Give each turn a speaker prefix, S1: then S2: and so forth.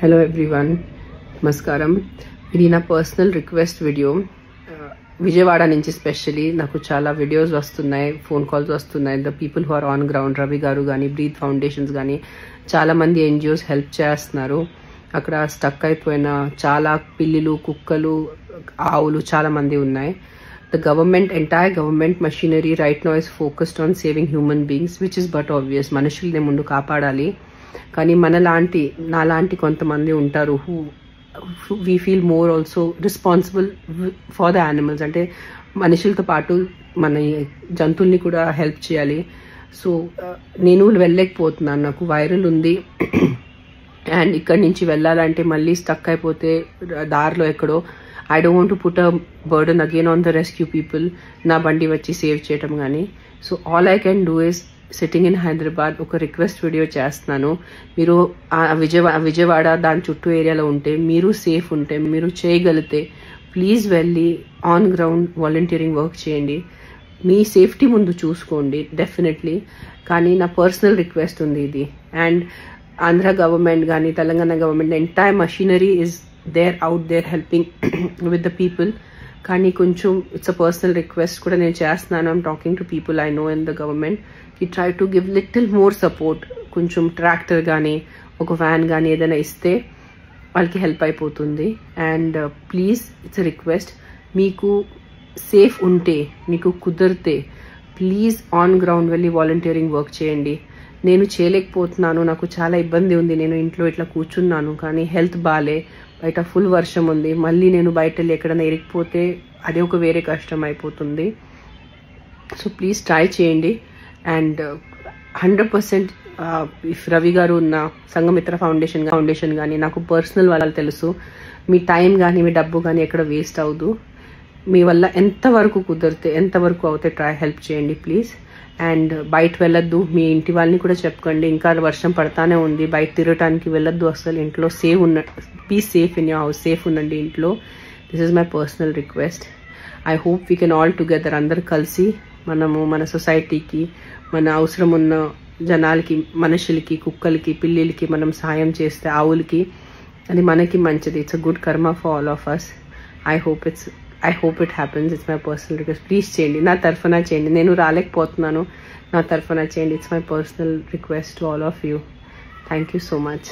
S1: Hello everyone, Namaskaram. ఇది నా personal request video. Vijayawada నుంచి స్పెషల్లీ నాకు చాలా వీడియోస్ వస్తున్నాయి, ఫోన్ కాల్స్ వస్తున్నాయి. The people who are on ground, Ravi గారు కానీ, బ్రీత్ ఫౌండేషన్స్ కానీ చాలా మంది ఎన్జిఓస్ హెల్ప్ చేస్తున్నారు. అక్కడ స్టక్ అయిపోయిన చాలా పిల్లులు, కుక్కలు, ఆవులు చాలా మంది ఉన్నాయి. The government, entire government machinery right now is focused on saving human beings, which is but obvious. మనుషుల్ని ముందు కాపాడాలి. కానీ నాలాంటి కొంతమంది ఉంటారు who we feel more also responsible for the animals. అంటే మనుషులతో పాటు మన జంతువుల్ని కూడా హెల్ప్ చేయాలి. సో నేను వెళ్ళలేకపోతున్నాను, నాకు వైరల్ ఉంది అండ్ ఇక్కడి నుంచి వెళ్ళాలంటే మళ్ళీ స్టక్ అయిపోతే దారిలో ఎక్కడో I don't want to put a burden again on the rescue people. నా బండి వచ్చి సేవ్ చేయటం కానీ. So all I can do is sitting in Hyderabad ఒక రిక్వెస్ట్ వీడియో చేస్తున్నాను. మీరు విజయవాడ దాని చుట్టూ ఏరియాలో ఉంటే, మీరు సేఫ్ ఉంటే, మీరు చేయగలిగితే ప్లీజ్ వెళ్ళి ఆన్ గ్రౌండ్ వాలంటీరింగ్ వర్క్ చేయండి. మీ సేఫ్టీ ముందు చూసుకోండి డెఫినెట్లీ. కానీ నా పర్సనల్ రిక్వెస్ట్ ఉంది ఇది. అండ్ ఆంధ్ర గవర్నమెంట్ కానీ, Telangana government, entire machinery is they're out there helping with the people. కానీ కొంచెం ఇట్స్ అ పర్సనల్ రిక్వెస్ట్ కూడా నేను చేస్తున్నాను. I'm talking to people I know in the government కి try to give little more support. కొంచెం tractor కానీ, ఒక van కానీ ఏదైనా ఇస్తే వాళ్ళకి హెల్ప్ అయిపోతుంది. And please it's a request, మీకు సేఫ్ ఉంటే, మీకు కుదిరితే ప్లీజ్ ఆన్ గ్రౌండ్ వెళ్ళి వాలంటీరింగ్ వర్క్ చేయండి. నేను చేయలేకపోతున్నాను, నాకు చాలా ఇబ్బంది ఉంది, నేను ఇంట్లో ఇట్లా కూర్చున్నాను, కానీ హెల్త్ బాగాలే, బయట ఫుల్ వర్షం ఉంది, మళ్ళీ నేను బయట వెళ్ళి ఎక్కడైనా ఇరిగిపోతే అది ఒక వేరే కష్టం అయిపోతుంది. సో ప్లీజ్ ట్రై చేయండి. అండ్ 100% ఇఫ్ రవి గారు ఉన్న సంఘమిత్ర ఫౌండేషన్ కానీ, నాకు పర్సనల్ వాళ్ళు తెలుసు, మీ టైం కానీ, మీ డబ్బు కానీ ఎక్కడ వేస్ట్ అవ్వదు. మీ వల్ల ఎంతవరకు కుదిరితే, ఎంతవరకు అవుతే ట్రై హెల్ప్ చేయండి ప్లీజ్. అండ్ బయట వెళ్ళొద్దు, మీ ఇంటి వాళ్ళని కూడా చెప్పుకోండి. ఇంకా వర్షం పడతానే ఉంది, బయట తిరగటానికి వెళ్ళొద్దు అసలు. ఇంట్లో be safe in your house, safe ఉండండి ఇంట్లో. This is my personal request. I hope we can all together, అందరు కలిసి మనము మన సొసైటీకి, మన అవసరం ఉన్న జనాలకి, మనుషులకి, కుక్కలకి, పిల్లిలకి మనం సాయం చేస్తే, ఆవులకి, అది మనకి మంచిది. It's a good karma for all of us. I hope it happens. It's my personal request. Please చేయండి, నా తరఫున చేయండి. నేను రాలేకపోతున్నాను, నా తరఫున చేయండి. It's my personal request to all of you. Thank you so much.